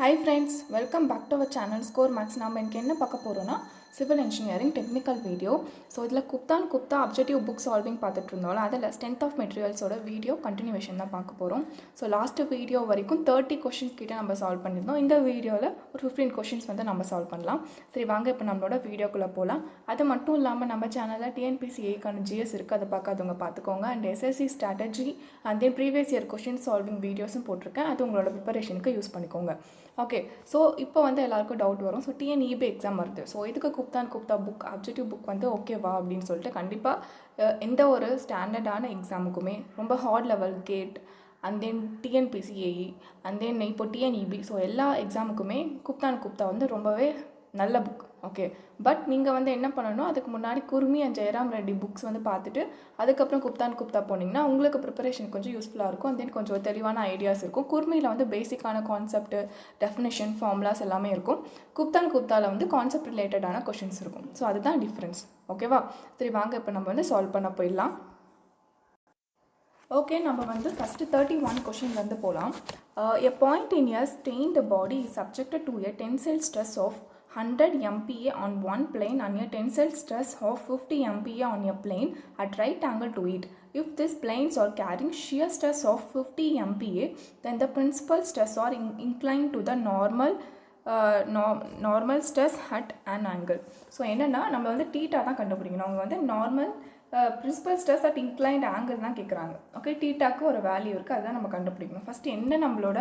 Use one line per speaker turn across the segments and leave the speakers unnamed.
Hi friends, welcome back to our channel Score Max. நாம் இன்னைக்கு என்ன பார்க்க போறோம்னா civil engineering technical video. So இதில் குப்தா அப்ஜெக்டிவ் புக் சால்விங் பார்த்துட்டு இருந்தோம்ல, அதில் ஸ்ட்ரென்த் ஆஃப் மெட்டீரியல்ஸோட வீடியோ கண்டினியூவேஷன் தான் பார்க்க போகிறோம். ஸோ லாஸ்ட்டு வீடியோ வரைக்கும் 30 கொஷின்ஸ் கிட்டே நம்ம சால்வ் பண்ணியிருந்தோம். இந்த வீடியோவில் ஒரு 15 கொஷின்ஸ் வந்து நம்ம சால்வ் பண்ணலாம். சரி வாங்க இப்போ நம்மளோட வீடியோக்குள்ளே போகலாம். அது மட்டும் இல்லாமல் நம்ம சேனலில் டிஎன்பிசிஏக்கான ஜிஎஸ் இருக்குது, அதை பார்க்காதவங்க பார்த்துக்கோங்க. And SSC strategy and then previous year question solving வீடியோஸும் போட்டிருக்கேன், அது உங்களோட ப்ரிப்பரேஷனுக்கு யூஸ் பண்ணிக்கோங்க. ஓகே, ஸோ இப்போ வந்து எல்லாருக்கும் டவுட் வரும். ஸோ டிஎன்இபி எக்ஸாம் வருது, ஸோ இதுக்கு குப்தா புக் அப்ஜெக்டிவ் புக் வந்து ஓகேவா அப்படின்னு சொல்லிட்டு கண்டிப்பாக எந்த ஒரு ஸ்டாண்டர்டான எக்ஸாமுக்குமே ரொம்ப hard level GATE and then TNPSC AE and then இப்போ டிஎன்இபி, ஸோ எல்லா எக்ஸாமுக்குமே குப்தா வந்து ரொம்பவே நல்ல புக். ஓகே, பட் நீங்கள் வந்து என்ன பண்ணணும், அதுக்கு முன்னாடி குருமி அண்ட் ஜெயராம் ரெட்டி புக்ஸ் வந்து பார்த்துட்டு அதுக்கப்புறம் குப்தா போனீங்கன்னா உங்களுக்கு ப்ரிப்பரேஷன் கொஞ்சம் யூஸ்ஃபுல்லாக இருக்கும். அண்ட் தென் கொஞ்சம் தெளிவான ஐடியாஸ் இருக்கும். குருமியில் வந்து பேசிக்கான கான்செப்ட், டெஃபினேஷன், ஃபார்முலாஸ் எல்லாமே இருக்கும். குப்தாவில் வந்து கான்செப்ட் ரிலேட்டடான கொஷின்ஸ் இருக்கும். ஸோ அதுதான் டிஃப்ரென்ஸ். ஓகேவா? சரி வாங்க இப்போ நம்ம வந்து சால்வ் பண்ண போயிடலாம். ஓகே, நம்ம வந்து ஃபஸ்ட்டு 31 கொஷின் வந்து போகலாம். A point in a strained body is subjected to a tensile stress of 100 MPa on one plane and a tensile stress of 50 MPa on a plane at right angle to it. If these planes are carrying shear stress of 50 MPa, then the principal stress are inclined to the normal stress at an angle. So என்னென்னா நம்ம வந்து theta தான் கண்டுபிடிக்கணும். அவங்க வந்து normal principal stress at inclined angle தான் கேட்குறாங்க. Okay, டீட்டாக்கு ஒரு வேல்யூ இருக்குது, அதுதான் நம்ம கண்டுபிடிக்கணும். ஃபஸ்ட்டு என்ன நம்மளோட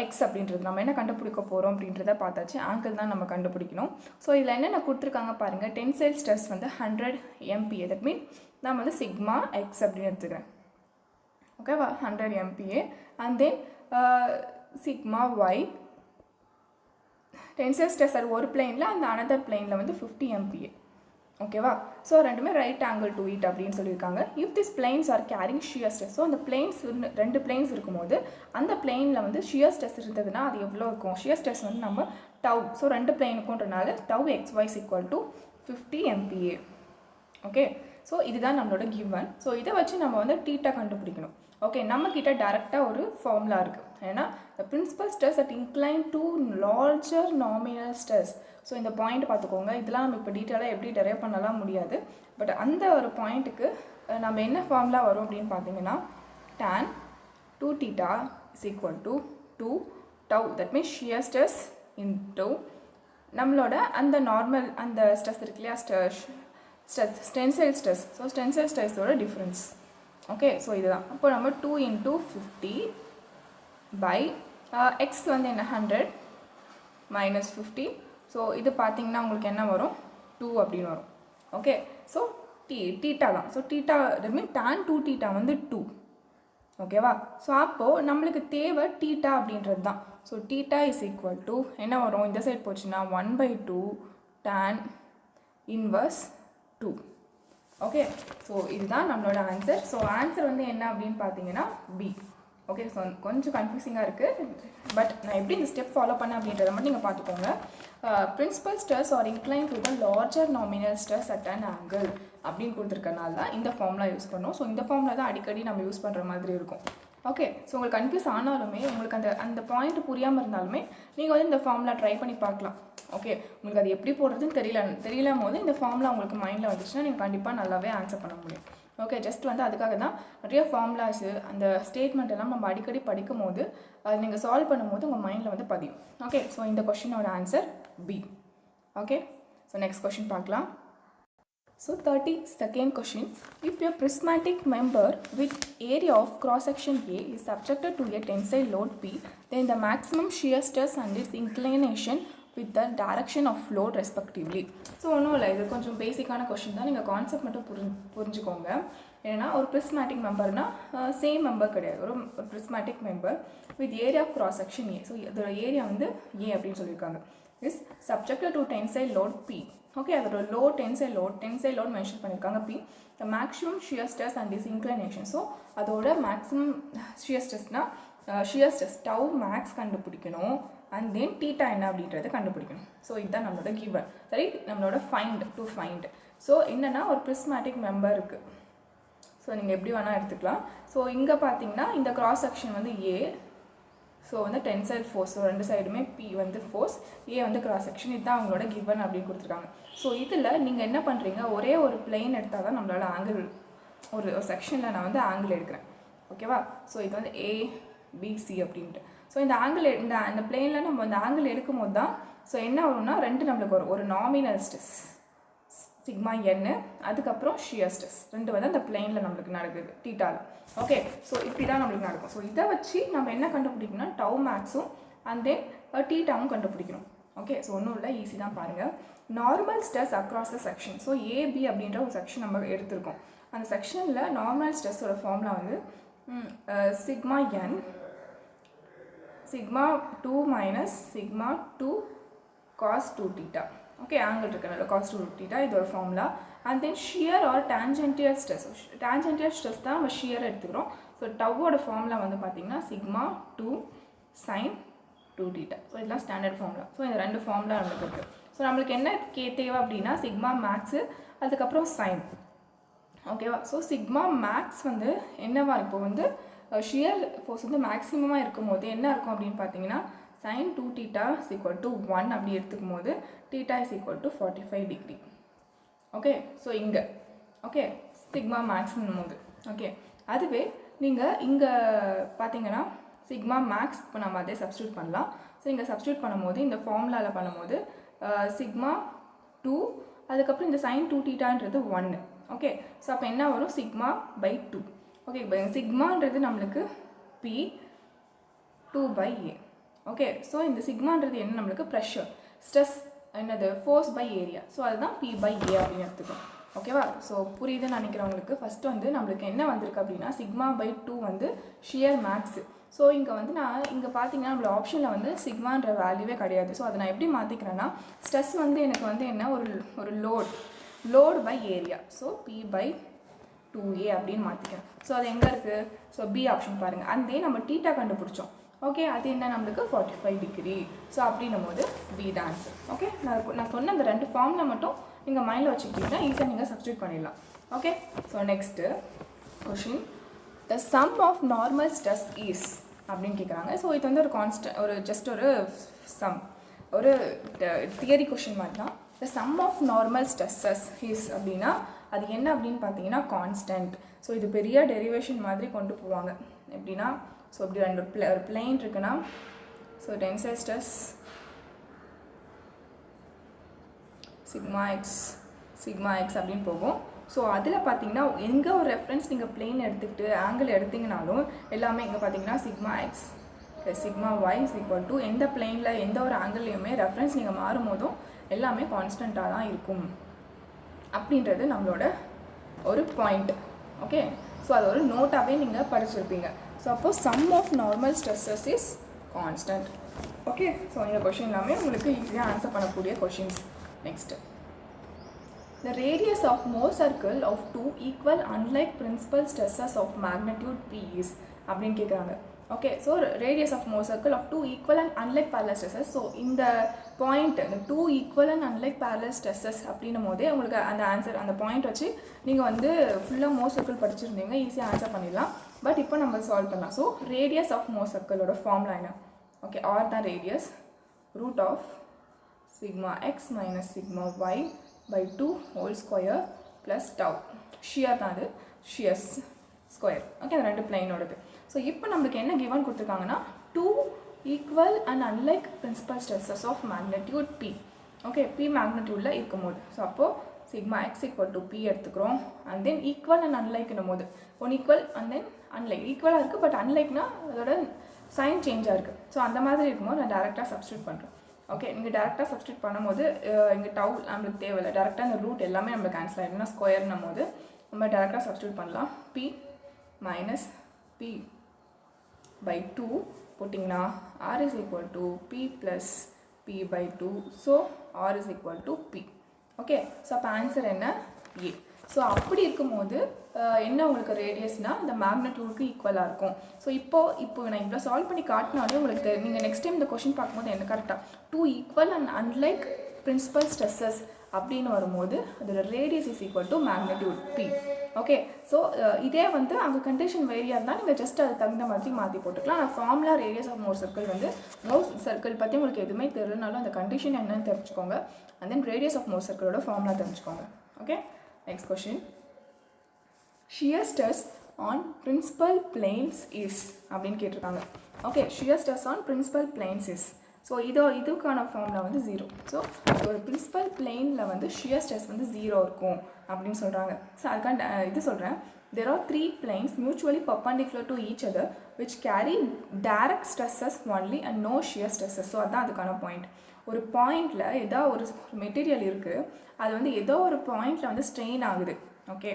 எக்ஸ் அப்படின்றது நம்ம என்ன கண்டுபிடிக்க போகிறோம் அப்படின்றத பார்த்தாச்சு. ஆங்கிள் தான் நம்ம கண்டுபிடிக்கணும். ஸோ இதில் என்னென்ன கொடுத்துருக்காங்க பாருங்கள். டென்சைல் ஸ்ட்ரெஸ் வந்து 100 MPa, தட் மீன் நான் வந்து சிக்மா எக்ஸ் அப்படின்னு எடுத்துக்கிறேன். ஓகேவா? 100 MPa and then sigma y. Tensile stress அது ஒரு பிளேனில், அந்த அனதர் பிளேனில் வந்து 50 MPa. ஓகேவா? ஸோ ரெண்டுமே ரைட் ஆங்கிள் டு இட் அப்படின்னு சொல்லியிருக்காங்க. If this planes are carrying shear stress, so அந்த பிளேன்ஸ் ரெண்டு பிளேன்ஸ் இருக்கும்போது அந்த பிளேனில் வந்து ஷியர் ஸ்ட்ரெஸ் இருந்ததுன்னா அது எவ்வளோ இருக்கும்? ஷியர் ஸ்ட்ரெஸ் வந்து நம்ம டவ், ஸோ ரெண்டு பிளேனுக்குன்றனால tau XY = 50 MPa. Okay, so இதுதான் நம்மளோட கிவன். ஸோ இதை வச்சு நம்ம வந்து டீட்டா கண்டுபிடிக்கணும். ஓகே, நம்மக்கிட்ட டேரெக்டாக ஒரு ஃபார்முலா இருக்குது. ஏன்னா the principal stress at inclined to larger nominal stress. So இந்த பாயிண்ட் பார்த்துக்கோங்க. இதெல்லாம் நம்ம இப்போ டீட்டெயிலாக எப்படி டெரைவ் பண்ணலாம் முடியாது. பட் அந்த ஒரு பாயிண்ட்டுக்கு நம்ம என்ன ஃபார்முலா வரும் அப்படின்னு பார்த்தீங்கன்னா tan 2θ = 2 tau, that means shear stress into நம்மளோட அந்த நார்மல் அந்த ஸ்ட்ரெஸ் இருக்கு இல்லையா, டென்சைல் ஸ்ட்ரெஸ். ஸோ டென்சைல் ஸ்ட்ரெஸ்ஸோட டிஃப்ரென்ஸ். ஓகே, ஸோ இதுதான். அப்போ நம்ம 2 × 50 பை எக்ஸ் வந்து என்ன 100 மைனஸ் 50. ஸோ இது பார்த்தீங்கன்னா உங்களுக்கு என்ன வரும்? 2 அப்படின்னு வரும். ஓகே, ஸோ டீட்டா தான். ஸோ டீட்டா மீன் tan 2θ வந்து 2. ஓகேவா? ஸோ அப்போது நம்மளுக்கு தேவை டீட்டா அப்படின்றது தான். ஸோ டீட்டா = என்ன வரும்? இந்த சைட் போச்சுன்னா 1/2 tan இன்வர்ஸ் 2. ஓகே, ஸோ இதுதான் நம்மளோட ஆன்சர். ஸோ ஆன்சர் வந்து என்ன அப்படின்னு பார்த்தீங்கன்னா பி. ஓகே, ஸோ கொஞ்சம் கன்ஃபியூசிங்காக இருக்குது, பட் நான் எப்படி இந்த ஸ்டெப் ஃபாலோ பண்ணேன் அப்படின்றத மட்டும் நீங்கள் பார்த்துக்கோங்க. Principal stress are incline to the larger nominal stress at an angle அப்படின்னு கொடுத்துருக்கனால தான் இந்த ஃபார்முலா யூஸ் பண்ணோம். ஸோ இந்த ஃபார்முலா தான் அடிக்கடி நம்ம யூஸ் பண்ணுற மாதிரி இருக்கும். ஓகே, ஸோ உங்களுக்கு கன்ஃபியூஸ் ஆனாலுமே, உங்களுக்கு அந்த பாயிண்ட் புரியாமல் இருந்தாலுமே நீங்கள் வந்து இந்த ஃபார்முலா ட்ரை பண்ணி பார்க்கலாம். ஓகே, உங்களுக்கு அது எப்படி போடுறதுன்னு தெரியல போது இந்த ஃபார்முலா உங்களுக்கு மைண்டில் வந்துச்சுன்னா நீங்கள் கண்டிப்பாக நல்லாவே ஆன்சர் பண்ண முடியும். ஓகே, ஜஸ்ட் வந்து அதுக்காக தான் நிறைய ஃபார்முலாஸு அந்த ஸ்டேட்மெண்ட் எல்லாம் நம்ம அடிக்கடி படிக்கும் போது அது நீங்கள் சால்வ் பண்ணும்போது உங்கள் மைண்டில் வந்து பதியும். ஓகே, ஸோ இந்த கொஷினோட answer B. Okay, so next question பார்க்கலாம். So 32nd question. If a prismatic member with area of cross section A is subjected to a tensile load P, then the maximum shear stress and its inclination with the direction of load respectively. So ஒன்றும் இல்லை, இது கொஞ்சம் பேசிக்கான question தான். நீங்கள் concept மட்டும் புரிஞ்சுக்கோங்க. ஏன்னா ஒரு பிரிஸ்மேட்டிக் மெம்பர்னால் சேம் மெம்பர் கிடையாது. ஒரு prismatic member with area of cross section A. So இதோட ஏரியா வந்து ஏ அப்படின்னு சொல்லியிருக்காங்க. Is subjected to tensile load P. Okay, அதோட டென்சைல் லோட் மென்ஷன் பண்ணியிருக்காங்க P. The maximum shear stress and is inclination. So அதோட maximum shear ஸ்ட்ரெஸ்னால் shear stress tau max கண்டுபிடிக்கணும். And then theta என்ன அப்படின்றத கண்டுபிடிக்கணும். ஸோ இதுதான் நம்மளோட கிவன். சரி, நம்மளோட ஃபைண்ட். ஸோ என்னென்னா ஒரு பிரிஸ்மேட்டிக் மெம்பர் இருக்குது. ஸோ நீங்கள் எப்படி வேணால் எடுத்துக்கலாம். ஸோ இங்கே பார்த்தீங்கன்னா இந்த கிராஸ் செக்ஷன் வந்து ஏ. ஸோ ஸோ வந்து டென்சைல் ஃபோர்ஸ், ஸோ ரெண்டு சைடுமே P வந்து ஃபோர்ஸ், A வந்து கிராஸ் செக்ஷன், இதுதான் அவங்களோட கிவன் அப்படின்னு கொடுத்துருக்காங்க. ஸோ இதில் நீங்கள் என்ன பண்ணுறீங்க, ஒரே ஒரு பிளேன் எடுத்தால் தான் நம்மளால் ஆங்கிள் ஒரு செக்ஷனில் நான் வந்து ஆங்கிள் எடுக்கிறேன். ஓகேவா? ஸோ இது வந்து ABC அப்படின்ட்டு. ஸோ இந்த ஆங்கிள் இந்த பிளேனில் நம்ம அந்த ஆங்கிள் எடுக்கும் போது தான் ஸோ என்ன வரும்னா ரெண்டு நம்மளுக்கு வரும். ஒரு நாமினல் ஸ்ட்ரெஸ் சிக்மா n, அதுக்கப்புறம் ஷியர் ஸ்ட்ரெஸ், ரெண்டு வந்து அந்த பிளேனில் நம்மளுக்கு நடக்குது தீட்டாவில். ஓகே, ஸோ இப்படி தான் நம்மளுக்கு நடக்கும். ஸோ இதை வச்சு நம்ம என்ன கண்டுபிடிக்கணும்னா டவு மேக்ஸும் அண்ட் தென் தீட்டாவும் கண்டுபிடிக்கணும். ஓகே, ஸோ ஒன்றும் இல்லை, ஈஸி தான் பாருங்கள். Normal stress across the section. So AB அப்படின்ற ஒரு செக்ஷன் நம்ம எடுத்திருக்கோம். அந்த செக்ஷனில் நார்மல் ஸ்ட்ரெஸ்ஸோட ஃபார்முலா வந்து sigma n sigma 2 minus sigma 2 cos 2 theta. Okay, angle இருக்கிறனால cos 2 theta இது ஒரு formula. And then shear or tangential stress. Tangential stress தான் நம்ம ஷியர் எடுத்துக்கிறோம். ஸோ டவ்வோட ஃபார்முலா வந்து பார்த்தீங்கன்னா சிக்மா 2 sin 2 theta. ஸோ இதெல்லாம் ஸ்டாண்டர்ட் ஃபார்முலா. ஸோ இந்த ரெண்டு ஃபார்முலா நம்மளுக்கு இருக்குது. ஸோ நம்மளுக்கு என்ன தேவை அப்படின்னா சிக்மா மேக்ஸு, அதுக்கப்புறம் சைன். ஓகேவா? ஸோ சிக்மா மேக்ஸ் வந்து என்னவா இப்போ வந்து ஷியர் ஃபோர்ஸ் வந்து மேக்ஸிமமாக இருக்கும் போது என்ன இருக்கும் அப்படின்னு பார்த்தீங்கன்னா sin 2 theta is equal to 1 அப்படி எடுத்துக்கும் போது theta is equal to 45 degree. Okay, so இங்கே ஓகே சிக்மா மேக்ஸ்னும் போது ஓகே. அதுவே நீங்கள் இங்கே பார்த்தீங்கன்னா சிக்மா மேக்ஸ் இப்போ நம்ம அதே சப்ஸ்டியூட் பண்ணலாம். ஸோ இங்கே சப்ஸ்டியூட் பண்ணும்போது இந்த ஃபார்முலாவில் பண்ணும்போது சிக்மா 2, அதுக்கப்புறம் இந்த sin 2 thetaன்றது 1. ஓகே, ஸோ அப்போ என்ன வரும் சிக்மா பை 2. ஓகே, இப்போ சிக்மான்றது நம்மளுக்கு P 2/A. ஓகே, ஸோ இந்த சிக்மான்றது என்ன நம்மளுக்கு ப்ரெஷர், ஸ்ட்ரெஸ் என்னது ஃபோர்ஸ் பை ஏரியா. ஸோ அதுதான் P/A அப்படின்னு எடுத்துக்கோம். ஓகேவா? ஸோ புரியுதுன்னு நினைக்கிறவங்களுக்கு ஃபஸ்ட்டு வந்து நம்மளுக்கு என்ன வந்திருக்கு அப்படின்னா சிக்மா பை 2 வந்து ஷியர் மேக்ஸு. ஸோ இங்கே வந்து நான் இங்கே பார்த்தீங்கன்னா நம்மளோட ஆப்ஷனில் வந்து சிக்மான்ற வேல்யூவே கிடையாது. ஸோ அதை நான் எப்படி மாற்றிக்கிறேன்னா ஸ்ட்ரெஸ் வந்து எனக்கு வந்து என்ன ஒரு load by area. So P/2A அப்படின்னு மாற்றிக்கிறேன். ஸோ அது எங்கே இருக்குது? ஸோ B ஆப்ஷன் பாருங்கள். அதே நம்ம தீட்டா கண்டுபிடிச்சோம். ஓகே, அது என்ன நம்மளுக்கு 45 டிகிரி. ஸோ அப்படின்னும் போது B தான் ஆன்சர். ஓகே, நான் சொன்ன அந்த ரெண்டு ஃபார்மில் மட்டும் நீங்கள் மைண்டில் வச்சுக்கிட்டீங்கன்னா ஈஸியாக நீங்கள் சப்ஸ்டியூட் பண்ணிடலாம். Okay, so next question, the sum of normal stress is அப்படின்னு கேட்குறாங்க. ஸோ இது வந்து ஒரு ஜஸ்ட் ஒரு சம், ஒரு தியரி கொஷின் மாதிரி தான். The sum of normal stresses is அப்படின்னா அது என்ன அப்படின்னு பார்த்தீங்கன்னா கான்ஸ்டன்ட். ஸோ இது பெரிய டெரிவேஷன் மாதிரி கொண்டு போவாங்க. எப்படின்னா ஸோ இப்படி ஒரு பிளேன் இருக்குன்னா so tensile stress sigma X அப்படின்னு போகும். ஸோ அதில் பார்த்தீங்கன்னா எங்கே ஒரு ரெஃபரன்ஸ் நீங்கள் பிளேன் எடுத்துக்கிட்டு ஆங்கிள் எடுத்திங்கனாலும் எல்லாமே இங்கே பார்த்தீங்கன்னா sigma x sigma y is equal to எந்த பிளேனில் எந்த ஒரு ஆங்கிள்லையுமே ரெஃபரன்ஸ் நீங்கள் மாறும் போதும் எல்லாமே கான்ஸ்டண்ட்டாக தான் இருக்கும் அப்படின்றது நம்மளோட ஒரு பாயிண்ட். ஓகே, ஸோ அது ஒரு நோட்டாகவே நீங்கள் படிச்சிருப்பீங்க. ஸோ அப்போது sum of normal stresses is constant. Okay, so இந்த கொஷின் எல்லாமே உங்களுக்கு ஈஸியாக ஆன்சர் பண்ணக்கூடிய questions. Next, the radius of Mohr circle of two equal unlike principal stresses of magnitude P is அப்படின்னு கேட்குறாங்க. Okay, so radius of Mohr circle of two equal and unlike parallel stresses. So இந்த point இந்த 2 equal and unlike parallel stresses அப்படின்னும் போதே உங்களுக்கு அந்த answer அந்த point வச்சு நீங்கள் வந்து ஃபுல்லாக Mohr circle படிச்சிருந்தீங்க ஈஸியாக ஆன்சர் பண்ணிடலாம். பட் இப்போ நம்ம சால்வ் பண்ணலாம். ஸோ ரேடியஸ் ஆஃப் Mohr circle-ஓட ஃபார்முலா என்ன? ஓகே, ஆர் தான் radius root of sigma X minus sigma Y by 2 whole square plus tau. Shear தான் அது, ஷியர்ஸ் ஸ்கொயர். ஓகே, அந்த ரெண்டு பிளைனோடது. ஸோ இப்போ நம்மளுக்கு என்ன கிவன் கொடுத்துருக்காங்கன்னா 2 equal and unlike principal stresses of magnitude P. Okay, P மேக்னிடியூடில் இருக்கும்போது ஸோ அப்போது sigma X equal to P எடுத்துக்கிறோம். அண்ட் தென் ஈக்குவல் அண்ட் அன்லைக்னும் போது one equal and then unlike. ஈக்குவலாக இருக்குது பட் அன்லைக்னா அதோட சைன் சேஞ்சாக இருக்குது. ஸோ அந்த மாதிரி இருக்கும்போது நான் டேரெக்டாக சப்ஸ்டியூட் பண்ணுறேன். ஓகே, நீங்கள் டேரெக்டாக சப்ஸ்டியூட் பண்ணும்போது இங்கே டவு நம்மளுக்கு தேவையில்லை. டேரெக்டாக இந்த ரூட் எல்லாமே நம்மளுக்கு கேன்சல் ஆகிடும்னா ஸ்கொயர்னும் போது நம்ம டேரெக்டாக சப்ஸ்டியூட் பண்ணலாம். P மைனஸ் P பை 2 போட்டிங்கன்னா R is equal to P plus P by 2. So R is equal to P. Okay, so அப்போ ஆன்சர் என்ன? A. ஸோ அப்படி இருக்கும்போது என்ன உங்களுக்கு ரேடியஸ்னால் இந்த மேக்னிடியூடுக்கு ஈக்குவலாக இருக்கும். ஸோ இப்போ நான் இவ்வளோ சால்வ் பண்ணி காட்டினாலே உங்களுக்கு நீங்கள் நெக்ஸ்ட் டைம் இந்த கொஷின் பார்க்கும்போது என்ன கரெக்டாக 2 equal and unlike principal stresses அப்படின்னு வரும்போது அதோட radius is equal to magnitude P. Okay. So இதே வந்து அங்கே கண்டிஷன் வேரியாக இருந்தால் நீங்கள் ஜஸ்ட் அது தகுந்த மாதிரி மாற்றி போட்டுக்கலாம். ஆனால் formula radius of Mohr circle வந்து மோர் சர்க்கிள் பற்றி உங்களுக்கு எதுவுமே தெரியலனாலும் அந்த கண்டிஷன் என்னன்னு தெரிஞ்சுக்கோங்க. And then radius of Mohr சர்க்கிளோட ஃபார்முலா தெரிஞ்சுக்கோங்க. Okay. Next question. shear stress on principal planes is அப்படின்னு கேட்டிருக்காங்க. Okay. shear stress on principal planes is. So இதுக்கான ஃபார்முலா வந்து 0. ஸோ ஒரு பிரின்சிபல் பிளெயினில் வந்து shear stress வந்து 0 இருக்கும் அப்படின்னு சொல்கிறாங்க. ஸோ அதுக்கான இது சொல்கிறேன். there are 3 planes mutually perpendicular to each other which carry direct stresses only and no shear stresses. So அதுதான் அதுக்கான பாயிண்ட். ஒரு பாயிண்டில் ஏதோ ஒரு மெட்டீரியல் இருக்குது, அது வந்து ஏதோ ஒரு பாயிண்டில் வந்து ஸ்ட்ரெயின் ஆகுது. ஓகே.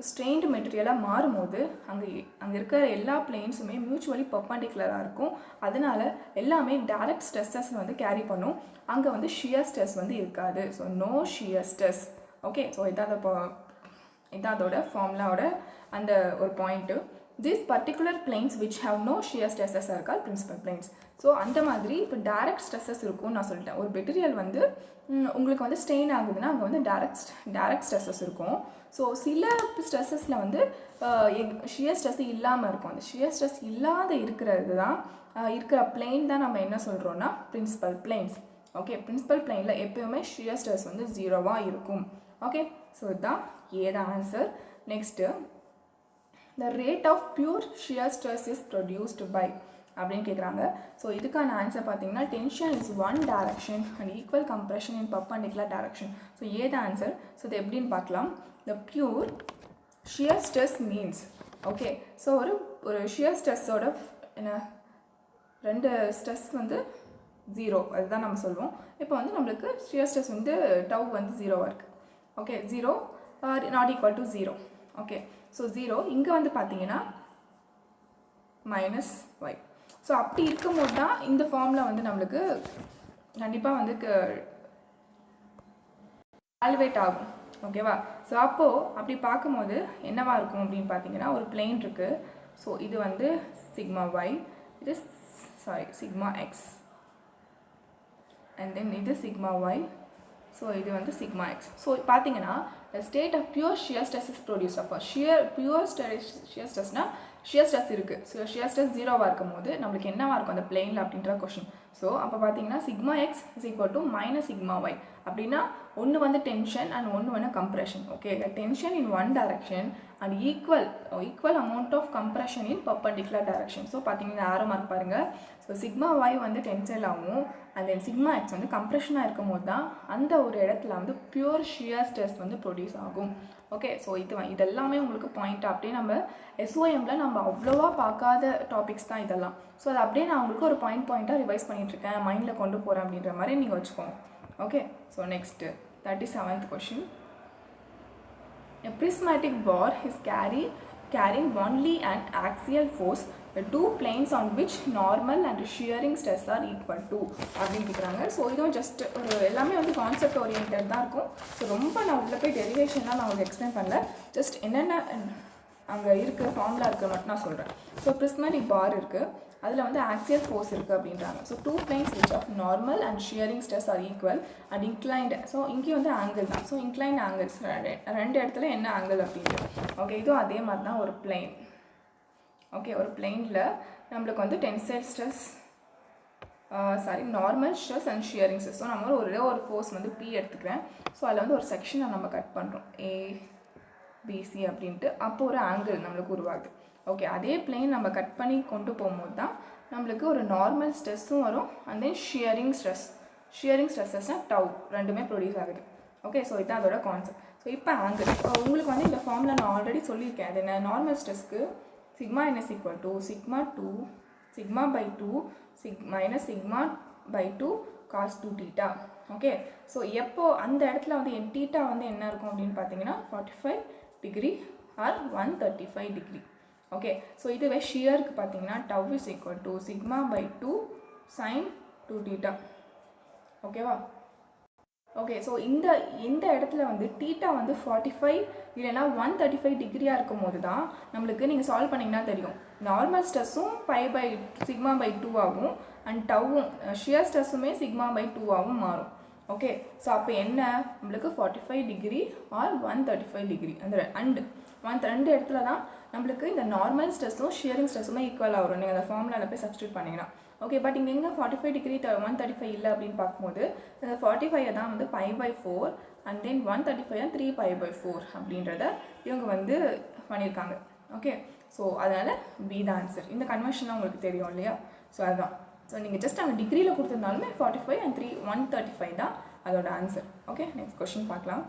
ஸ்ட்ரெயின்டு மெட்டீரியலாக மாறும்போது அங்கே இருக்கிற எல்லா பிளேன்ஸுமே மியூச்சுவலி பர்பண்டிகுலராக இருக்கும். அதனால எல்லாமே டைரக்ட் ஸ்ட்ரெஸ்ஸஸ் வந்து கேரி பண்ணும். அங்கே வந்து ஷியர் ஸ்ட்ரெஸ் வந்து இருக்காது. So no shear stress. Okay. So இதான் அதோட ஃபார்முலாவோட அந்த ஒரு point. these particular planes which have no shear stresses are called principal planes. So அந்த மாதிரி இப்போ டைரக்ட் ஸ்ட்ரெஸ்ஸஸ் இருக்கும்னு நான் சொல்லிட்டேன். ஒரு மெட்டீரியல் வந்து உங்களுக்கு வந்து ஸ்ட்ரெயின் ஆகுதுன்னா அங்கே வந்து டைரக்ட் ஸ்ட்ரெஸ்ஸஸ் இருக்கும். ஸோ சில ஸ்ட்ரெஸ்ஸஸில் வந்து ஷியர் ஸ்ட்ரெஸ் இல்லாமல் இருக்கும். அந்த ஷியர் ஸ்ட்ரெஸ் இல்லாத இருக்கிற பிளேன் தான் நம்ம என்ன சொல்கிறோன்னா பிரின்சிபல் பிளேன்ஸ். ஓகே. பிரின்சிபல் பிளேனில் எப்போயுமே ஷியர் ஸ்ட்ரெஸ் வந்து 0வாக இருக்கும். ஓகே. ஸோ இதுதான் ஏதா answer. Next, the rate of pure shear stress is produced by அப்படின்னு கேட்குறாங்க. ஸோ இதுக்கான ஆன்சர் பார்த்தீங்கன்னா tension is one direction and equal compression in perpendicular direction. So ஏது ஆன்சர். ஸோ இது எப்படின்னு பார்க்கலாம். த pure shear stress means. Okay. So ஒரு shear ஸ்ட்ரெஸ்ஸோட என்ன 2 ஸ்ட்ரெஸ் வந்து 0 அதுதான் நம்ம சொல்லுவோம். இப்போ வந்து நம்மளுக்கு ஷியர் ஸ்ட்ரெஸ் வந்து டவ் வந்து 0வாக இருக்குது. Okay. 0 not equal to 0. Okay. So 0 இங்கே வந்து பார்த்தீங்கன்னா -y. ஸோ அப்படி இருக்கும்போது தான் இந்த ஃபார்முலா வந்து நம்மளுக்கு கண்டிப்பாக வந்து கால்குலேட் ஆகும். ஓகேவா. ஸோ அப்போது அப்படி பார்க்கும்போது என்னவா இருக்கும் அப்படின்னு பார்த்தீங்கன்னா ஒரு பிளேன் இருக்குது. ஸோ இது வந்து σy, இது σx அண்ட் தென் இது σy. ஸோ இது வந்து σx. ஸோ பார்த்தீங்கன்னா state of pure shear stress is produce. அப்போ பியூர் ஷியர் ஸ்ட்ரெஸ்னால் ஷியர் ஸ்ட்ரெஸ் இருக்குது. ஸோ ஷியர் ஸ்ட்ரெஸ் 0வாக இருக்கும் போது நம்மளுக்கு என்னவாக இருக்கும் அந்த பிளேனில் அப்படின்ற கொஷின். ஸோ அப்போ பார்த்தீங்கன்னா σx is equal to -σy. அப்படின்னா ஒன்று வந்து டென்ஷன் அண்ட் ஒன்று வந்து compression. Okay. Tension in one direction and equal amount of compression in perpendicular direction. So பார்த்தீங்கன்னா ஆரோ மார்க் பாருங்கள். ஸோ σy வந்து டென்ஷனாகவும் அண்ட் தென் σx வந்து கம்ப்ரெஷனாக இருக்கும் போது தான் அந்த ஒரு இடத்துல வந்து பியூர் ஷியர் ஸ்ட்ரெஸ் வந்து ப்ரொடியூஸ் ஆகும். ஓகே. ஸோ இதெல்லாமே உங்களுக்கு பாயிண்ட். அப்படியே நம்ம SOMல நம்ம அவ்வளோவா பார்க்காத டாபிக்ஸ் தான் இதெல்லாம். ஸோ அது அப்படியே நான் உங்களுக்கு ஒரு பாயிண்ட்டாக ரிவைஸ் பண்ணிகிட்ருக்கேன், மைண்டில் கொண்டு போகிறேன் அப்படின்ற மாதிரி நீங்கள் வச்சுக்கோங்க. Okay. So next 37th question. A prismatic bar is carrying only an axial force. The 2 planes on which normal and shearing stress are equal to அப்படின்னு கேட்குறாங்க. ஸோ இதுவும் ஜஸ்ட் ஒரு எல்லாமே வந்து கான்செப்ட் ஓரியன்டட் தான் இருக்கும். ஸோ ரொம்ப நான் உள்ள போய் டெரிவேஷன்லாம் நான் உங்களுக்கு எக்ஸ்பிளைன் பண்ணல. ஜஸ்ட் என்னென்ன அங்கே இருக்குது ஃபார்முலா இருக்குது மட்டும் நான் சொல்கிறேன். ஸோ பிரிஸ்மேட்டிக் பார் இருக்குது, அதில் வந்து ஆக்சியல் ஃபோர்ஸ் இருக்குது அப்படின்றாங்க. So 2 planes which of normal and shearing stress are equal and inclined. So இங்கேயும் வந்து ஆங்கிள் தான். ஸோ இன்க்ளைண்ட் ஆங்கிள்ஸ் ரெண்டு இடத்துல என்ன ஆங்கிள் அப்படின்ட்டு. ஓகே. இதுவும் அதே மாதிரி தான் ஒரு பிளேன். ஓகே. ஒரு பிளேனில் நம்மளுக்கு வந்து tensile stress normal stress and shearing stress. So நம்ம ஒரே ஒரு ஃபோர்ஸ் வந்து P எடுத்துக்கிறேன். ஸோ அதில் வந்து ஒரு செக்ஷனை நம்ம கட் பண்ணுறோம் ABC அப்படின்ட்டு. அப்போ ஒரு ஆங்கிள் நம்மளுக்கு உருவாகுது. ஓகே. அதே பிளேன் நம்ம கட் பண்ணி கொண்டு போகும்போது தான் நம்மளுக்கு ஒரு நார்மல் ஸ்ட்ரெஸ்ஸும் வரும் அண்ட் தென் ஷியரிங் ஸ்ட்ரெஸ்ஸஸ்னால் டவ் ரெண்டுமே ப்ரொடியூஸ் ஆகுது. ஓகே. ஸோ இதுதான் அதோட கான்செப்ட். ஸோ இப்போ ஆங்கிள் உங்களுக்கு வந்து இந்த ஃபார்முலா நான் ஆல்ரெடி சொல்லியிருக்கேன். அது என்ன, normal ஸ்ட்ரெஸ்க்கு σn is equal to σ2 σ/2 -σ/2 cos 2 θ. Okay. So எப்போ அந்த இடத்துல வந்து என் θ வந்து என்ன இருக்கும் அப்படின்னு பார்த்தீங்கன்னா 45 degree or 135 degree. Okay. So இதுவே ஷியருக்கு பார்த்தீங்கன்னா tau is equal to σ/2 sin 2 θ. ஓகேவா. ஓகே. ஸோ இந்த இடத்துல வந்து θ வந்து 45 இல்லைனா 135 டிகிரியாக இருக்கும் போது தான் நம்மளுக்கு நீங்கள் சால்வ் பண்ணிங்கன்னா தெரியும் நார்மல் ஸ்ட்ரெஸ்ஸும் σ/2 ஆகும் அண்ட் டவ்வும் ஷியர் ஸ்ட்ரெஸ்ஸுமே σ/2 ஆகும் மாறும். ஓகே. ஸோ அப்போ என்ன நம்மளுக்கு 45 டிகிரி ஆர் 135 டிகிரி அந்த அண்ட் ரெண்டு இடத்துல தான் நம்மளுக்கு இந்த நார்மல் ஸ்ட்ரெஸ்ஸும் ஷியரிங் ஸ்ட்ரெஸ்ஸுமே ஈக்குவலாக வரும். நீங்கள் அந்த ஃபார்முலாவில் போய் சப்ஸ்டியூட் பண்ணிங்கன்னா ஓகே. பட் இங்கே எங்கே 45 டிகிரி 135 இல்லை அப்படின்னு பார்க்கும்போது இந்த 45 தான் வந்து π/4 அண்ட் தென் 135 தான் 3π/4 அப்படின்றத இவங்க வந்து பண்ணியிருக்காங்க. ஓகே, ஸோ அதனால் பி தான் ஆன்சர். இந்த கன்வர்ஷன்லாம் உங்களுக்கு தெரியும் இல்லையா? ஸோ அதுதான். ஸோ நீங்கள் ஜஸ்ட் அங்கே டிகிரியில் கொடுத்துருந்தாலுமே 45 and 135 தான் அதோட ஆன்சர். ஓகே, நெக்ஸ்ட் கொஸ்டின் பார்க்கலாம்.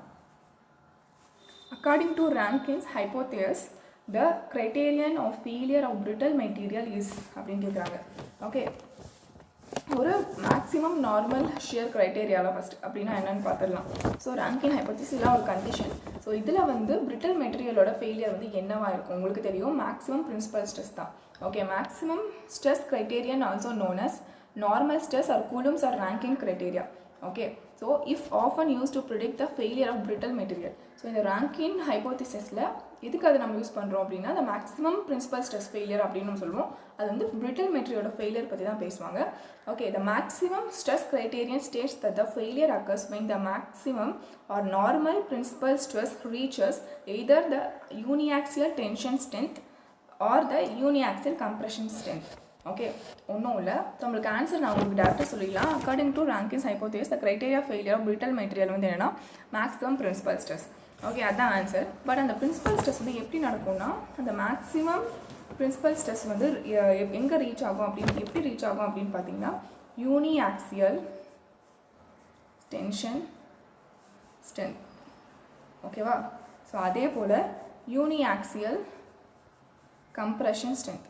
According to Rankin's hypothesis, the criterion of failure of brittle material is அப்படின்னு கேட்குறாங்க. ஓகே, ஒரு மேக்ஸிமம் நார்மல் ஷியர் க்ரைட்டேரியாவில் ஃபஸ்ட் அப்படின்னா என்னென்னு பார்த்துடலாம். ஸோ ரேங்கின் ஹைப்போதீசிஸ்லாம் ஒரு கண்டிஷன். ஸோ இதில் வந்து பிரிட்டில் மெட்டீரியலோட ஃபெயிலியர் வந்து என்னவாக இருக்கும் உங்களுக்கு தெரியும். மேக்ஸிமம் பிரின்சிபல் ஸ்ட்ரெஸ் தான். Okay, maximum stress criterion also known as normal stress or Coulomb's or Rankine criteria. Okay, so if often use to predict the failure of brittle material. So இந்த Rankine ஹைப்போதிசிஸில் எதுக்கு அதை நம்ம use பண்ணுறோம் அப்படின்னா the maximum principal stress failure அப்படின்னு நம்ம சொல்லுவோம். அது வந்து பிரிட்டில் மெட்டீரியலோட ஃபெயிலியர் பற்றி தான் பேசுவாங்க. Okay, the maximum stress criterion states that the failure occurs when the maximum or normal principal stress reaches either the uniaxial tension strength or the uniaxial compression strength. Okay, ஒன்றும் இல்லை. நம்மளுக்கு answer நான் உங்களுக்கு டேரக்டாக சொல்லிடலாம். According to Rankine's hypothesis the criteria failure of brittle material வந்து என்னென்னா maximum principal stress. Okay, அதுதான் ஆன்சர். பட் அந்த பிரின்சிபல் ஸ்ட்ரெஸ் வந்து எப்படி நடக்கும்னா அந்த மேக்ஸிமம் பிரின்சிபல் ஸ்ட்ரெஸ் வந்து எங்கே ரீச் ஆகும் அப்படின்னு எப்படி ரீச் ஆகும் அப்படின்னு பார்த்தீங்கன்னா யூனிஆக்சியல் டென்ஷன் ஸ்ட்ரென்த். ஓகேவா? ஸோ அதே போல் யூனிஆக்சியல் கம்ப்ரெஷன் ஸ்ட்ரென்த்.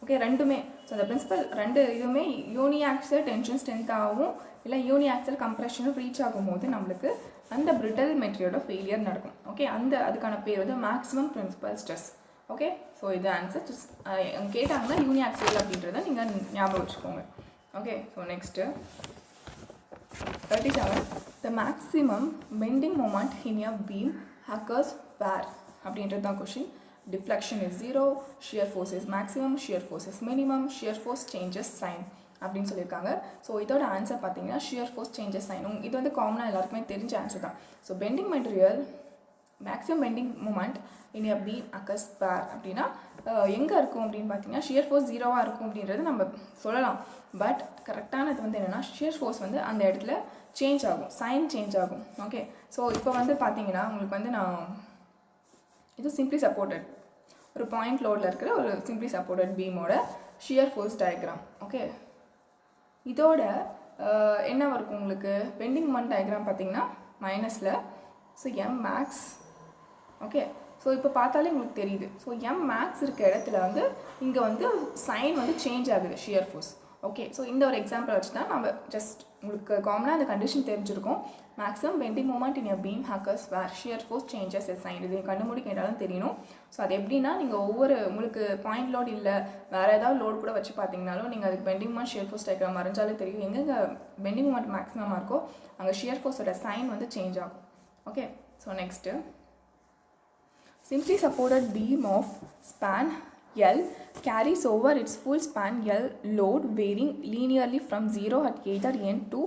ஓகே, ரெண்டுமே. ஸோ அந்த பிரின்சிபல் ரெண்டு இதுவுமே யூனிஆக்சியல் டென்ஷன் ஸ்ட்ரென்த்தாகவும் இல்லை யூனிஆக்சியல் கம்ப்ரெஷனும் ரீச் ஆகும்போது நம்மளுக்கு அந்த பிரிட்டில் மெட்டீரியலோட ஃபெயிலியர் நடக்கும். ஓகே, அதுக்கான பேர் வந்து maximum principal stress. Okay, so இது ஆன்சர். கேட்டாங்கன்னா யூனிஆக்சியல் அப்படின்றத நீங்கள் ஞாபகம் வச்சுக்கோங்க. Okay, so next 37. The maximum bending moment in a beam occurs where அப்படின்றது தான் question. Deflection is 0, shear force is maximum, shear force is minimum, shear force changes sign அப்படின்னு சொல்லியிருக்காங்க. ஸோ இதோட ஆன்சர் பார்த்தீங்கன்னா shear force changes sign. இது வந்து காமனாக எல்லாருக்குமே தெரிஞ்ச ஆன்சர் தான். So bending material maximum bending moment in a beam occurs where அப்படின்னா எங்கே இருக்கும் அப்படின்னு பார்த்தீங்கன்னா shear force 0வாக இருக்கும் அப்படின்றது நம்ம சொல்லலாம். பட் கரெக்டானது வந்து என்னென்னா shear force வந்து அந்த இடத்துல சேஞ்ச் ஆகும், சைன் சேஞ்ச் ஆகும். ஓகே, ஸோ இப்போ வந்து பார்த்தீங்கன்னா உங்களுக்கு வந்து நான் இது சிம்பிளி சப்போர்ட்டட் ஒரு பாயிண்ட் லோடில் இருக்கிற ஒரு சிம்பிளி சப்போர்ட்டட் பீமோட ஷியர் ஃபோர்ஸ் டயக்ராம். ஓகே, இதோட என்ன இருக்கும் உங்களுக்கு பெண்டிங் மொமெண்ட் டயக்ராம் பார்த்தீங்கன்னா மைனஸில். So M max. Okay, so இப்போ பார்த்தாலே உங்களுக்கு தெரியுது. ஸோ எம் மேக்ஸ் இருக்க இடத்துல வந்து இங்கே வந்து சைன் வந்து சேஞ்ச் ஆகுது ஷியர் ஃபோர்ஸ். ஓகே, ஸோ இந்த ஒரு எக்ஸாம்பிள் வச்சு தான் நம்ம ஜஸ்ட் உங்களுக்கு காமனாக அந்த கண்டிஷன் தெரிஞ்சிருக்கும். Maximum bending moment in a beam occurs where shear force changes its sign. இது கண்டுபிடி கேட்டாலும் தெரியணும். ஸோ அது எப்படின்னா நீங்கள் உங்களுக்கு பாயிண்ட் லோட் இல்லை வேறு ஏதாவது லோட் கூட வச்சு பார்த்தீங்கனாலும் நீங்கள் அதுக்கு bending moment shear force diagram வரைஞ்சாலே தெரியும். எங்கெங்கே பெண்டிங் மூமெண்ட் மேக்ஸிமமாக இருக்கோ அங்கே ஷியர் ஃபோர்ஸோட சைன் வந்து சேஞ்ச் ஆகும். Okay, so next simply supported beam of span L carries over its full span L load varying linearly from 0 at either end to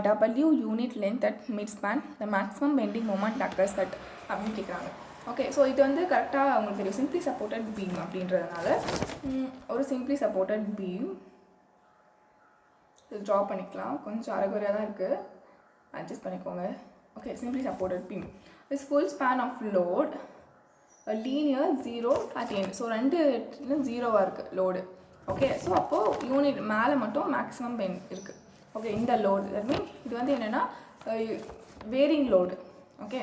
W unit length at midspan. The maximum bending moment occurs at அப்படின்னு கேட்குறாங்க. Okay, so இது வந்து கரெக்டாக உங்களுக்கு தெரியும். Simply supported beam அப்படின்றதுனால ஒரு simply supported beam இது ட்ரா பண்ணிக்கலாம். கொஞ்சம் அரைகுறையாக தான் இருக்குது, அட்ஜஸ்ட் பண்ணிக்கோங்க. Okay, simply supported beam is full span of load linear 0 at end. So ரெண்டு 0வாக இருக்குது லோடு. ஓகே, ஸோ அப்போது யூனிட் மேலே மட்டும் மேக்ஸிமம் பெண்ட் இருக்குது. ஓகே, இந்த லோடு இது வந்து என்னென்னா வேரிங் லோடு. ஓகே,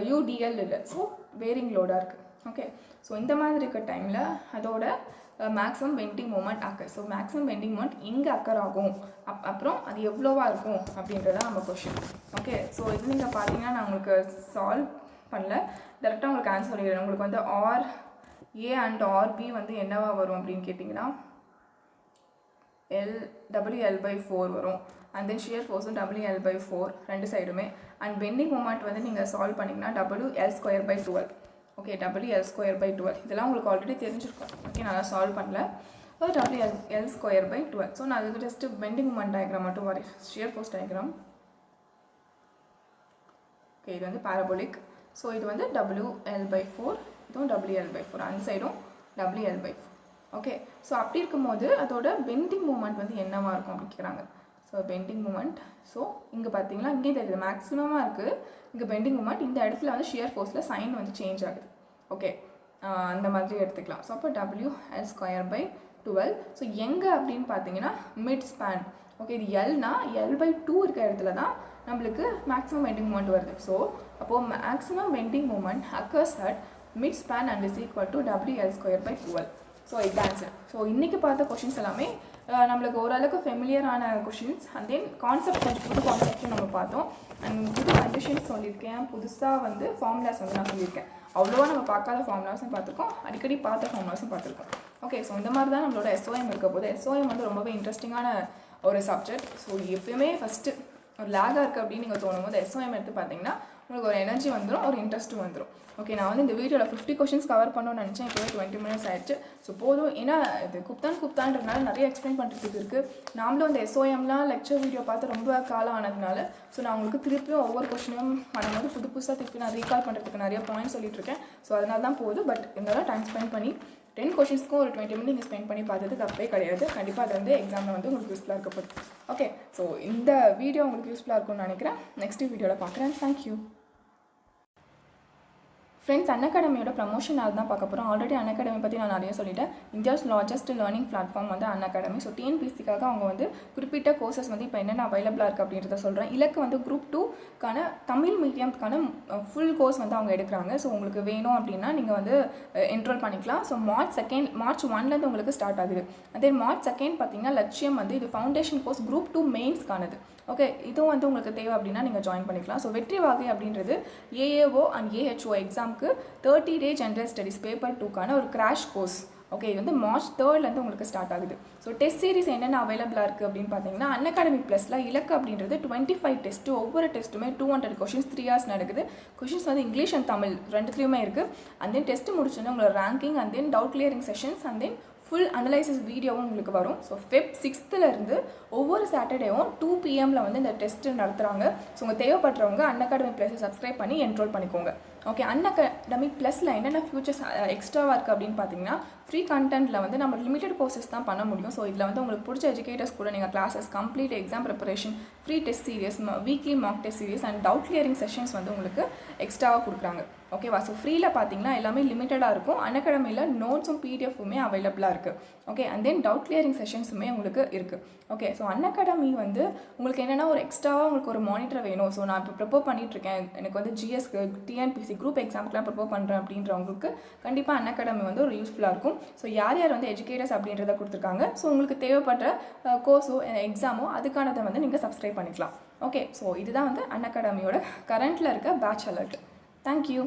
யூடிஎல் இல்லை, ஸோ வேரிங் லோடாக இருக்குது. ஓகே, ஸோ இந்த மாதிரி இருக்க டைமில் அதோட maximum bending moment occur. So maximum bending moment எங்கே அக்கர் ஆகும் அப்புறம் அது எவ்வளோவா இருக்கும் அப்படின்றதான் நம்ம கொஷின். ஓகே, ஸோ இது நீங்கள் பார்த்தீங்கன்னா நான் உங்களுக்கு சால்வ் பண்ணல, டேரெக்டாக உங்களுக்கு ஆன்சர் சொல்லிடுறேன். உங்களுக்கு வந்து R A and R B வந்து என்னவா வரும் அப்படின்னு கேட்டிங்கன்னா WL/4 வரும். அண்ட் தென் ஷியர் ஃபோர்ஸும் WL/4 ரெண்டு சைடுமே. அண்ட் பெண்டிங் மூமெண்ட் வந்து நீங்கள் சால்வ் பண்ணிங்கன்னா WL²/12. ஓகே, WL²/12 இதெல்லாம் உங்களுக்கு ஆல்ரெடி தெரிஞ்சிருக்கும். ஓகே, நான் சால்வ் பண்ணல. WL²/12. ஸோ நான் அதுக்கு ஜஸ்ட்டு பெண்டிங் மூமெண்ட் டயக்ராம் மட்டும் வரையும். Shear force diagram. ஓகே, இது வந்து பாரபோலிக். ஸோ இது வந்து WL/4, இதுவும் WL/4, அந்த சைடும் WL/4. ஓகே, ஸோ அப்படி இருக்கும்போது அதோட பெண்டிங் மூமெண்ட் வந்து என்னவாக இருக்கும் அப்படின்னு கேட்குறாங்க. ஸோ பெண்டிங் மூமெண்ட், ஸோ இங்கே பார்த்தீங்கன்னா இங்கே தெரியுது மேக்ஸிமமாக இருக்குது. இங்கே பெண்டிங் மூமெண்ட், இந்த இடத்துல வந்து ஷியர் ஃபோர்ஸில் சைன் வந்து சேஞ்ச் ஆகுது. ஓகே, அந்த மாதிரி எடுத்துக்கலாம். ஸோ அப்போ WL²/12. ஸோ எங்கே அப்படின்னு பார்த்தீங்கன்னா மிட் ஸ்பேன். ஓகே, இது Lனா L/2 இருக்க இடத்துல தான் நம்மளுக்கு மேக்ஸிமம் பெண்டிங் மூமெண்ட் வருது. ஸோ அப்போது maximum bending moment occurs at mid span and is equal to WL²/12. So இதுதான் ஆன்சர். ஸோ இன்றைக்கி பார்த்த கொஷின்ஸ் எல்லாமே நம்மளுக்கு ஓரளவுக்கு ஃபெமிலியரான கொஷின்ஸ். அண்ட் தென் கான்செப்ட், கொஞ்சம் புது கான்செப்ட்டும் நம்ம பார்த்தோம். அண்ட் புது கண்டிஷன்ஸ் சொல்லியிருக்கேன், புதுசாக வந்து ஃபார்முலாஸ் வந்து நான் சொல்லியிருக்கேன். அவ்வளோவா நம்ம பார்க்காத ஃபார்முலாஸும் பார்த்துருக்கோம், அடிக்கடி பார்த்த ஃபார்முலாஸும் பார்த்துருக்கோம். ஓகே, ஸோ இந்த மாதிரி தான் நம்மளோட SOM இருக்க போது. SOM வந்து ரொம்பவே இன்ட்ரெஸ்டிங்கான ஒரு சப்ஜெக்ட். ஸோ எப்பயுமே ஃபஸ்ட்டு ஒரு லேகாக இருக்குது அப்படின்னு நீங்கள் தோணும் போது SOM எடுத்து பார்த்தீங்கன்னா உங்களுக்கு ஒரு எனர்ஜி வந்துடும், ஒரு இன்ட்ரெஸ்ட்டும் வந்துடும். ஓகே, நான் வந்து இந்த வீடியோவில் 50 கொஷின்ஸ் கவர் பண்ணணும்னு நினச்சேன். இப்போவே 20 minutes ஆயிடுச்சு. ஸோ போதும், ஏன்னா இது குப்தான்றதுனால நிறைய எக்ஸ்பிளைன் பண்ணுறதுக்கு இருக்குது. நாமளும் இந்த SOMலாம் லெக்சர் வீடியோ பார்த்து ரொம்ப காலம் ஆனதுனால ஸோ நான் உங்களுக்கு திருப்பியும் ஒவ்வொரு கொஷினும் பண்ணும்போது புதுசாக திருப்பி நான் ரீகால் பண்ணுறதுக்கு நிறைய பாயிண்ட்ஸ் சொல்லிட்டுருக்கேன். ஸோ அதனால தான் போகுது. பட் இருந்தாலும் டைம் ஸ்பெண்ட் பண்ணி 10 கொஷின்ஸ்க்கும் ஒரு 20 minutes நீங்கள் ஸ்பெண்ட் பண்ணி பார்த்தது தப்பே கிடையாது. கண்டிப்பாக அது வந்து எக்ஸாமில் வந்து உங்களுக்கு யூஸ்ஃபுல்லாக இருக்கப்படும். ஓகே, ஸோ இந்த வீடியோ உங்களுக்கு யூஸ்ஃபுல்லாக இருக்கும்னு நினைக்கிறேன். நெக்ஸ்ட் வீடியோவில் பார்க்குறேன். Thank you friends. அன்அகாடமியோட ப்ரமோஷன் தான் பார்க்க போகிறோம். ஆல்ரெடி அன்அகாடமி பற்றி நான் நிறைய சொல்லிட்டேன். இந்தியாஸ் லார்ஜஸ்ட் லேர்னிங் பிளாட்ஃபார்ம் வந்து அன்அகாடமி. ஸோ TNPSCக்காக அவங்க வந்து குறிப்பிட்ட கோர்சஸ் வந்து இப்போ என்னென்ன அவைலபிளாக இருக்குது அப்படின்றத சொல்கிறேன். இலக்கு வந்து Group 2க்கான தமிழ் மீடியம்க்கான ஃபுல் கோர்ஸ் வந்து அவங்க எடுக்கிறாங்க. ஸோ உங்களுக்கு வேணும் அப்படின்னா நீங்கள் வந்து என்ரோல் பண்ணிக்கலாம். ஸோ March 1 உங்களுக்கு ஸ்டார்ட் ஆகுது. அதே March 2 பார்த்தீங்கன்னா லட்சியம் வந்து இது ஃபவுண்டேஷன் கோர்ஸ் Group 2 மெயின்ஸ்க்கானது. ஓகே, இதுவும் வந்து உங்களுக்கு தேவை அப்படின்னா நீங்கள் ஜாயின் பண்ணிக்கலாம். ஸோ வெற்றி வாகை அப்படின்றது AAO அண்ட் AHO எக்ஸாமுக்கு 30 day ஜென்ரல் ஸ்டடீஸ் பேப்பர் 2க்கான ஒரு கிராஷ் கோர்ஸ். ஓகே, இது வந்து March 3 உங்களுக்கு ஸ்டார்ட் ஆகுது. ஸோ டெஸ்ட் சீரிஸ் என்னென்ன அவைலபிளாக இருக்குது அப்படின்னு பார்த்தீங்கன்னா அன்அகாடமி ப்ளஸில் இலக்கு அப்படின்றது 25 டெஸ்ட்டு. ஒவ்வொரு டெஸ்ட்டுமே 200 கொஷின்ஸ் 3 hours நடக்குது. கொஷின்ஸ் வந்து இங்கிலீஷ் அண்ட் தமிழ் ரெண்டுத்துலேயுமே இருக்குது. அண்ட் தென் டெஸ்ட்டு முடிச்சோன்னா உங்களோட ranking and then doubt clearing sessions and then full analysis வீடியோவும் உங்களுக்கு வரும். ஸோ Feb 6 ஒவ்வொரு சாட்டர்டேவும் 2 PM வந்து இந்த டெஸ்ட்டு நடத்துகிறாங்க. ஸோ உங்கள் தேவைப்படுறவங்க அன்அகாடமி ப்ளஸை சப்ஸ்கிரைப் பண்ணி என்ரோல் பண்ணிக்கோங்க. ஓகே, அன்அகாடமி ப்ளஸில் என்னென்ன ஃபியூச்சர்ஸ் எக்ஸ்ட்ராவாக இருக்குது அப்படின்னு பார்த்தீங்கன்னா ஃப்ரீ கண்டென்ட்டில் வந்து நம்ம லிமிடெட் கோர்சஸ் தான் பண்ண முடியும். ஸோ இதில் வந்து உங்களுக்கு பிடிச்ச எஜுகேட்டர்ஸ் கூட நீங்கள் classes, complete exam preparation, free test serious, weekly mark test serious and doubt clearing sessions வந்து உங்களுக்கு எக்ஸ்ட்ராவாக கொடுக்குறாங்க. ஓகேவா? ஸோ ஃப்ரீயில் பார்த்தீங்கன்னா எல்லாமே லிமிட்டடாக இருக்கும். அன்அகாடமியில் நோட்ஸும் PDFுமே அவைலபிளாக இருக்குது. Okay, and then doubt clearing செஷன்ஸுமே உங்களுக்கு இருக்குது. ஓகே, ஸோ அன்அகாடமி வந்து உங்களுக்கு என்னென்னா ஒரு எக்ஸ்ட்ராவாக உங்களுக்கு ஒரு மானிட்டர் வேணும். ஸோ நான் இப்போ ப்ரிப்பேர் பண்ணிகிட்ருக்கேன், எனக்கு வந்து GSக்கு TNPSC குரூப் எக்ஸாமுக்குலாம் ப்ரிப்பேர் பண்ணுறேன் அப்படின்றவங்களுக்கு கண்டிப்பாக அன்அகாடமி வந்து ஒரு யூஸ்ஃபுல்லாக இருக்கும். ஸோ யார் யார் வந்து எஜுகேட்டர்ஸ் அப்படின்றத கொடுத்துருக்காங்க. ஸோ உங்களுக்கு தேவைப்படுற கோர்ஸோ எக்ஸாமோ அதுக்கானதை வந்து நீங்கள் சப்ஸ்கிரைப் பண்ணிக்கலாம். ஓகே, ஸோ இதுதான் வந்து அன்அகாடமியோட கரண்ட்டில் இருக்க பேட்ச் அலர்ட். தேங்க்யூ.